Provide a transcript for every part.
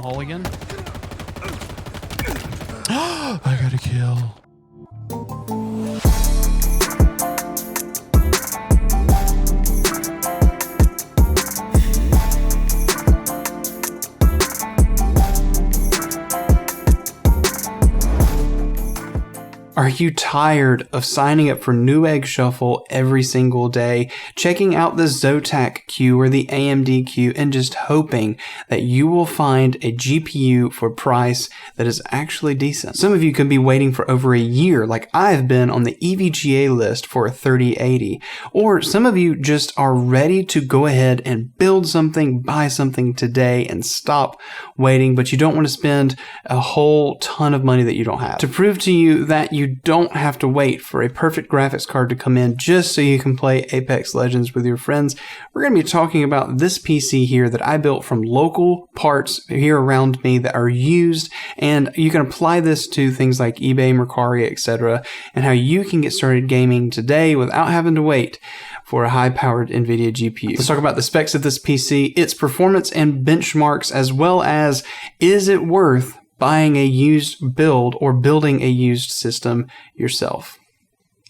hole again. I got a kill. Are you tired of signing up for Newegg Shuffle every single day, checking out the Zotac queue or the AMD queue, and just hoping that you will find a GPU for a price that is actually decent? Some of you could be waiting for over a year, like I've been on the EVGA list for a 3080. Or some of you just are ready to go ahead and build something, buy something today and stop waiting, but you don't want to spend a whole ton of money that you don't have. To prove to you that you don't have to wait for a perfect graphics card to come in just so you can play Apex Legends with your friends, we're going to be talking about this PC here that I built from local parts here around me that are used, and you can apply this to things like eBay, Mercari, etc., and how you can get started gaming today without having to wait for a high-powered NVIDIA GPU. Let's talk about the specs of this PC, its performance and benchmarks, as well as is it worth buying a used build or building a used system yourself.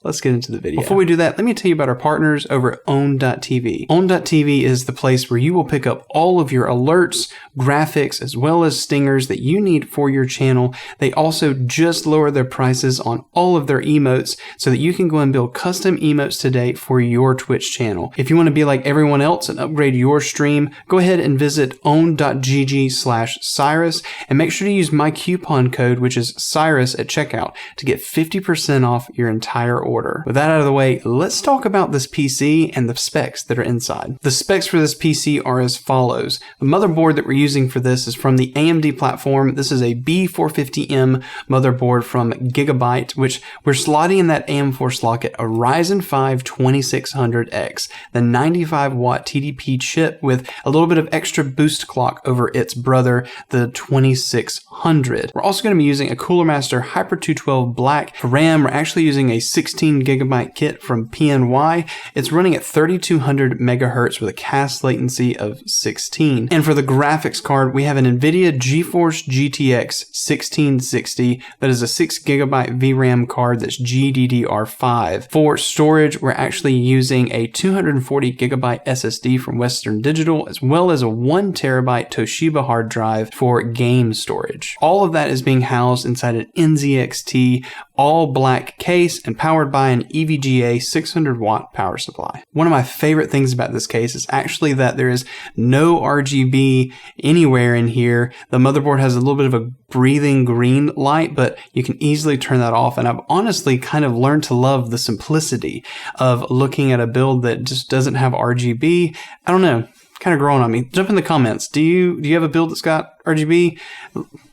Let's get into the video. Before we do that, let me tell you about our partners over at Own.tv. Own.tv is the place where you will pick up all of your alerts, graphics, as well as stingers that you need for your channel. They also just lowered their prices on all of their emotes so that you can go and build custom emotes today for your Twitch channel. If you want to be like everyone else and upgrade your stream, go ahead and visit own.gg/Cyrus and make sure to use my coupon code, which is Cyrus at checkout, to get 50% off your entire order. With that out of the way, let's talk about this PC and the specs that are inside. The specs for this PC are as follows. The motherboard that we're using for this is from the AMD platform. This is a B450M motherboard from Gigabyte, which we're slotting in that AM4 socket a Ryzen 5 2600X, the 95 watt TDP chip with a little bit of extra boost clock over its brother, the 2600. We're also going to be using a Cooler Master Hyper 212 Black. For RAM, we're actually using a 16 gigabyte kit from PNY. It's running at 3200 megahertz with a cast latency of 16. And for the graphics card, we have an NVIDIA GeForce GTX 1660 that is a 6 gigabyte VRAM card that's GDDR5. For storage, we're actually using a 240 gigabyte SSD from Western Digital, as well as a 1 terabyte Toshiba hard drive for game storage. All of that is being housed inside an NZXT all black case and powered by an EVGA 600 watt power supply. One of my favorite things about this case is actually that there is no RGB anywhere in here. The motherboard has a little bit of a breathing green light, but you can easily turn that off. And I've honestly kind of learned to love the simplicity of looking at a build that just doesn't have RGB. I don't know. Kind of growing on me. Jump in the comments. Do you have a build that's got RGB?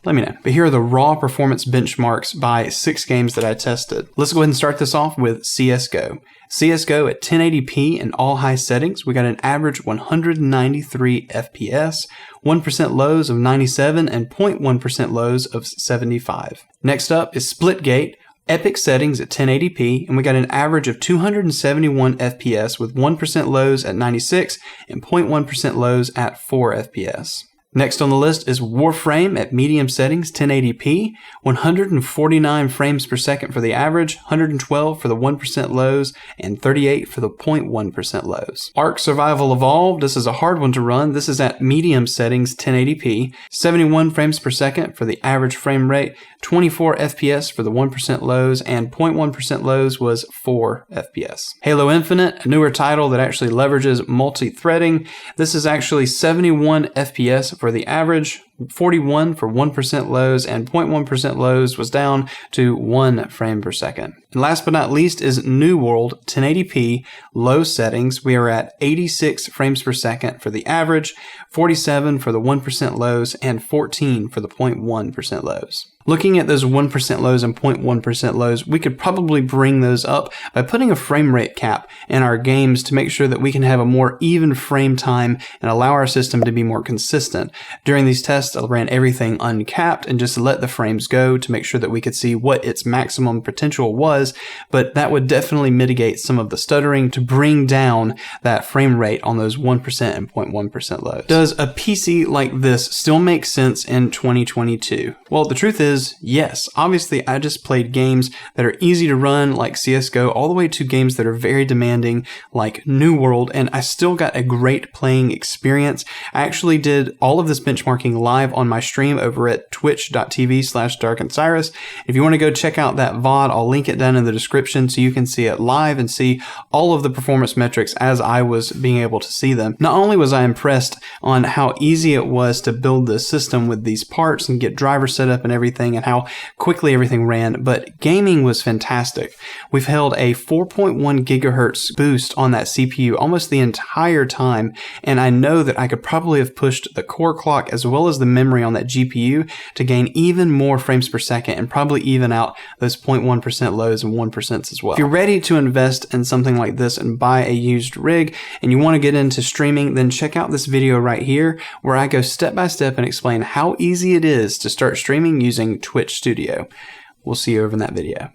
Let me know. But here are the raw performance benchmarks by 6 games that I tested. Let's go ahead and start this off with CSGO. CSGO at 1080p in all high settings, we got an average 193 FPS, 1% lows of 97, and 0.1% lows of 75. Next up is Splitgate. Epic settings at 1080p, and we got an average of 271 FPS with 1% lows at 96 and 0.1% lows at 4 FPS. Next on the list is Warframe at medium settings, 1080p, 149 frames per second for the average, 112 for the 1% lows, and 38 for the 0.1% lows. Ark Survival Evolved, this is a hard one to run. This is at medium settings, 1080p, 71 frames per second for the average frame rate, 24 FPS for the 1% lows, and 0.1% lows was 4 FPS. Halo Infinite, a newer title that actually leverages multi-threading. This is actually 71 FPS for the average, 41 for 1% lows, and 0.1% lows was down to 1 frame per second. And last but not least is New World, 1080p, low settings. We are at 86 frames per second for the average, 47 for the 1% lows, and 14 for the 0.1% lows. Looking at those 1% lows and 0.1% lows, we could probably bring those up by putting a frame rate cap in our games to make sure that we can have a more even frame time and allow our system to be more consistent. During these tests, test. I ran everything uncapped and just let the frames go to make sure that we could see what its maximum potential was, but that would definitely mitigate some of the stuttering to bring down that frame rate on those 1% and 0.1% loads. Does a PC like this still make sense in 2022? Well, the truth is, yes. Obviously, I just played games that are easy to run like CSGO all the way to games that are very demanding like New World, and I still got a great playing experience. I actually did all of this benchmarking live on my stream over at twitch.tv/DarkenedCyrus. If you want to go check out that VOD, I'll link it down in the description so you can see it live and see all of the performance metrics as I was being able to see them. Not only was I impressed on how easy it was to build this system with these parts and get driver setup and everything and how quickly everything ran, but gaming was fantastic. We've held a 4.1 gigahertz boost on that CPU almost the entire time, and I know that I could probably have pushed the core clock as well as the memory on that GPU to gain even more frames per second and probably even out those 0.1% lows and 1% as well. If you're ready to invest in something like this and buy a used rig and you want to get into streaming, then check out this video right here where I go step by step and explain how easy it is to start streaming using Twitch Studio. We'll see you over in that video.